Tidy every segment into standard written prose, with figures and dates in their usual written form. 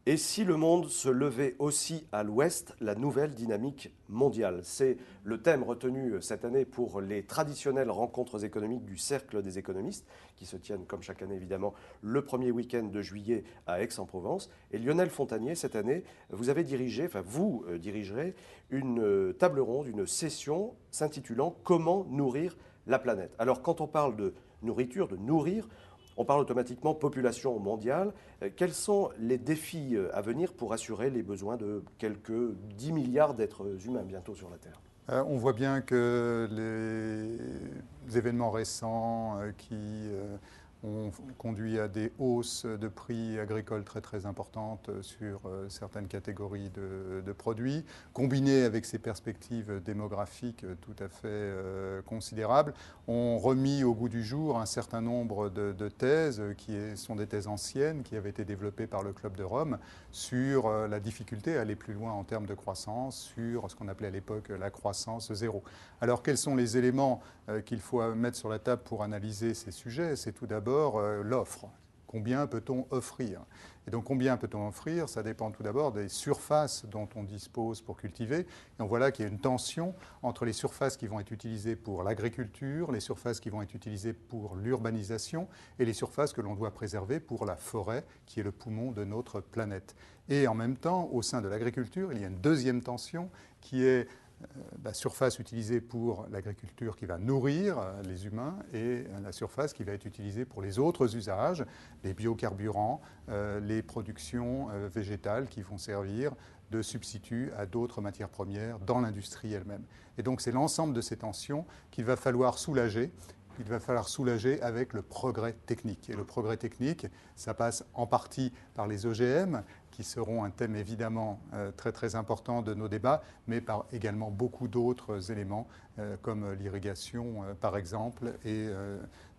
Et si le monde se levait aussi à l'ouest, la nouvelle dynamique mondiale? C'est le thème retenu cette année pour les traditionnelles rencontres économiques du Cercle des économistes, qui se tiennent comme chaque année évidemment le premier week-end de juillet à Aix-en-Provence. Et Lionel Fontanier, cette année, vous dirigerez une table ronde, une session s'intitulant Comment nourrir la planète. Alors quand on parle de nourriture, de nourrir, on parle automatiquement population mondiale. Quels sont les défis à venir pour assurer les besoins de quelques 10 milliards d'êtres humains bientôt sur la Terre? On voit bien que les événements récents qui ont conduit à des hausses de prix agricoles très très importantes sur certaines catégories de produits, combinées avec ces perspectives démographiques tout à fait considérables, ont remis au goût du jour un certain nombre de thèses qui sont des thèses anciennes, qui avaient été développées par le Club de Rome, sur la difficulté à aller plus loin en termes de croissance, sur ce qu'on appelait à l'époque la croissance zéro. Alors quels sont les éléments qu'il faut mettre sur la table pour analyser ces sujets? C'est tout d'abord l'offre. Combien peut-on offrir? Et donc combien peut-on offrir? Ça dépend tout d'abord des surfaces dont on dispose pour cultiver. Et on voit là qu'il y a une tension entre les surfaces qui vont être utilisées pour l'agriculture, les surfaces qui vont être utilisées pour l'urbanisation et les surfaces que l'on doit préserver pour la forêt, qui est le poumon de notre planète. Et en même temps, au sein de l'agriculture, il y a une deuxième tension qui est la surface utilisée pour l'agriculture qui va nourrir les humains et la surface qui va être utilisée pour les autres usages, les biocarburants, les productions végétales qui vont servir de substitut à d'autres matières premières dans l'industrie elle-même. Et donc c'est l'ensemble de ces tensions qu'il va falloir soulager. Il va falloir soulager avec le progrès technique. Et le progrès technique, ça passe en partie par les OGM, qui seront un thème évidemment très très important de nos débats, mais par également beaucoup d'autres éléments, comme l'irrigation par exemple, et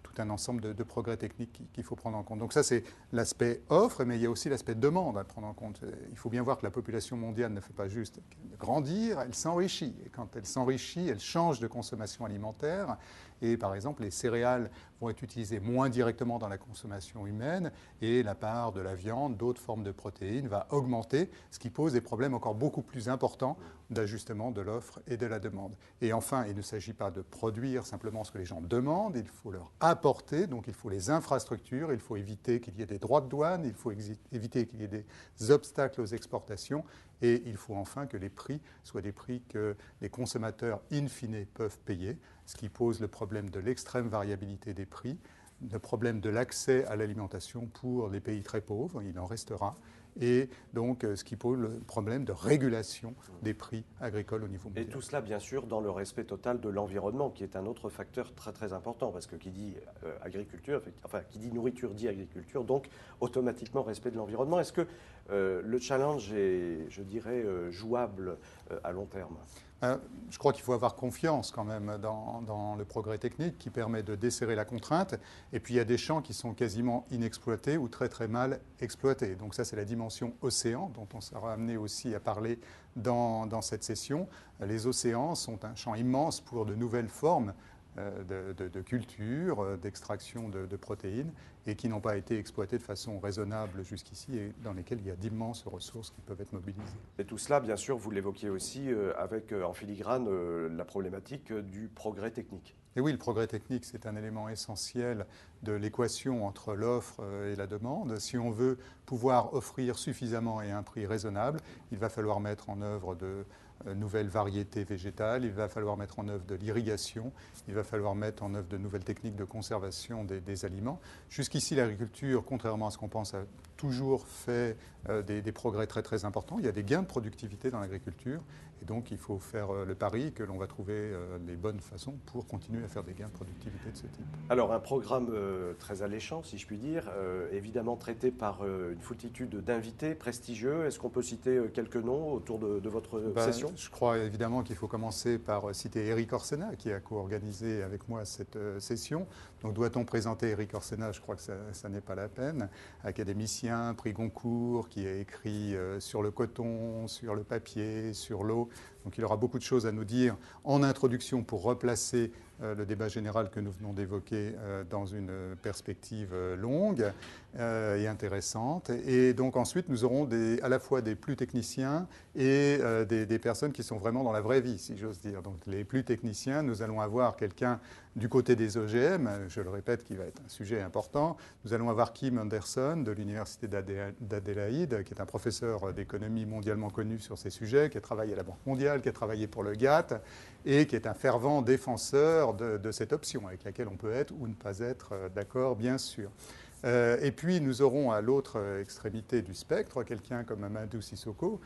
tout un ensemble de progrès techniques qu'il faut prendre en compte. Donc ça c'est l'aspect offre, mais il y a aussi l'aspect demande à prendre en compte. Il faut bien voir que la population mondiale ne fait pas juste grandir, elle s'enrichit. Et quand elle s'enrichit, elle change de consommation alimentaire. Et par exemple, les céréales vont être utilisées moins directement dans la consommation humaine et la part de la viande, d'autres formes de protéines va augmenter, ce qui pose des problèmes encore beaucoup plus importants d'ajustement de l'offre et de la demande. Et enfin, il ne s'agit pas de produire simplement ce que les gens demandent, il faut leur apporter, donc il faut les infrastructures, il faut éviter qu'il y ait des droits de douane, il faut éviter qu'il y ait des obstacles aux exportations et il faut enfin que les prix soient des prix que les consommateurs in fine peuvent payer, ce qui pose le problème de l'extrême variabilité des prix, le problème de l'accès à l'alimentation pour les pays très pauvres, il en restera, et donc ce qui pose le problème de régulation des prix agricoles au niveau mondial. Et tout cela, bien sûr, dans le respect total de l'environnement, qui est un autre facteur très très important, parce que qui dit agriculture, enfin qui dit nourriture dit agriculture, donc automatiquement respect de l'environnement. Est-ce que le challenge est, je dirais, jouable à long terme? Je crois qu'il faut avoir confiance quand même dans le progrès technique qui permet de desserrer la contrainte. Et puis il y a des champs qui sont quasiment inexploités ou très très mal exploités. Donc ça c'est la dimension océan dont on sera amené aussi à parler dans cette session. Les océans sont un champ immense pour de nouvelles formes de culture, d'extraction de protéines et qui n'ont pas été exploitées de façon raisonnable jusqu'ici et dans lesquelles il y a d'immenses ressources qui peuvent être mobilisées. Et tout cela, bien sûr, vous l'évoquiez aussi avec en filigrane la problématique du progrès technique. Et oui, le progrès technique, c'est un élément essentiel de l'équation entre l'offre et la demande. Si on veut pouvoir offrir suffisamment et à un prix raisonnable, il va falloir mettre en œuvre de nouvelles variétés végétales, il va falloir mettre en œuvre de l'irrigation, il va falloir mettre en œuvre de nouvelles techniques de conservation des aliments. Jusqu'ici, l'agriculture, contrairement à ce qu'on pense, a toujours fait des progrès très très importants. Il y a des gains de productivité dans l'agriculture et donc il faut faire le pari que l'on va trouver les bonnes façons pour continuer à faire des gains de productivité de ce type. Alors un programme très alléchant, si je puis dire, évidemment traité par une foultitude d'invités prestigieux. Est-ce qu'on peut citer quelques noms autour de votre session? Je crois évidemment qu'il faut commencer par citer Eric Orsena qui a co-organisé avec moi cette session. Donc doit-on présenter Eric Orsena? Je crois que ça n'est pas la peine. Académicien, prix Goncourt, qui a écrit sur le coton, sur le papier, sur l'eau. Donc il aura beaucoup de choses à nous dire en introduction pour replacer le débat général que nous venons d'évoquer dans une perspective longue et intéressante. Et donc ensuite, nous aurons à la fois des plus techniciens et des personnes qui sont vraiment dans la vraie vie, si j'ose dire. Donc les plus techniciens, nous allons avoir quelqu'un du côté des OGM, je le répète, qui va être un sujet important. Nous allons avoir Kim Anderson de l'Université d'Adélaïde, qui est un professeur d'économie mondialement connu sur ces sujets, qui a travaillé à la Banque mondiale, qui a travaillé pour le GATT et qui est un fervent défenseur de cette option, avec laquelle on peut être ou ne pas être d'accord, bien sûr. Et puis nous aurons à l'autre extrémité du spectre quelqu'un comme Amadou Sissoko,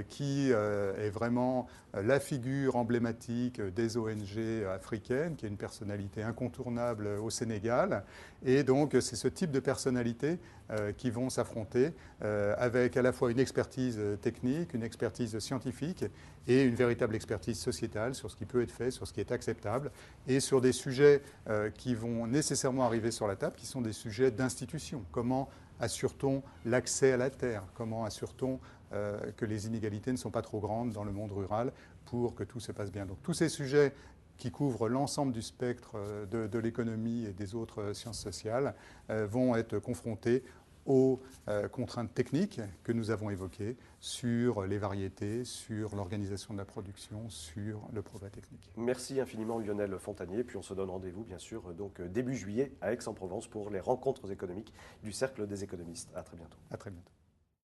qui est vraiment la figure emblématique des ONG africaines, qui est une personnalité incontournable au Sénégal. Et donc c'est ce type de personnalités qui vont s'affronter avec à la fois une expertise technique, une expertise scientifique et une véritable expertise sociétale sur ce qui peut être fait, sur ce qui est acceptable et sur des sujets qui vont nécessairement arriver sur la table, qui sont des sujets d'institution. Comment assure-t-on l'accès à la terre? Comment assure-t-on que les inégalités ne sont pas trop grandes dans le monde rural pour que tout se passe bien? Donc tous ces sujets qui couvrent l'ensemble du spectre de l'économie et des autres sciences sociales vont être confrontés aux contraintes techniques que nous avons évoquées sur les variétés, sur l'organisation de la production, sur le progrès technique. Merci infiniment Lionel Fontanier. Puis on se donne rendez-vous bien sûr donc début juillet à Aix-en-Provence pour les rencontres économiques du Cercle des économistes. À très bientôt. À très bientôt.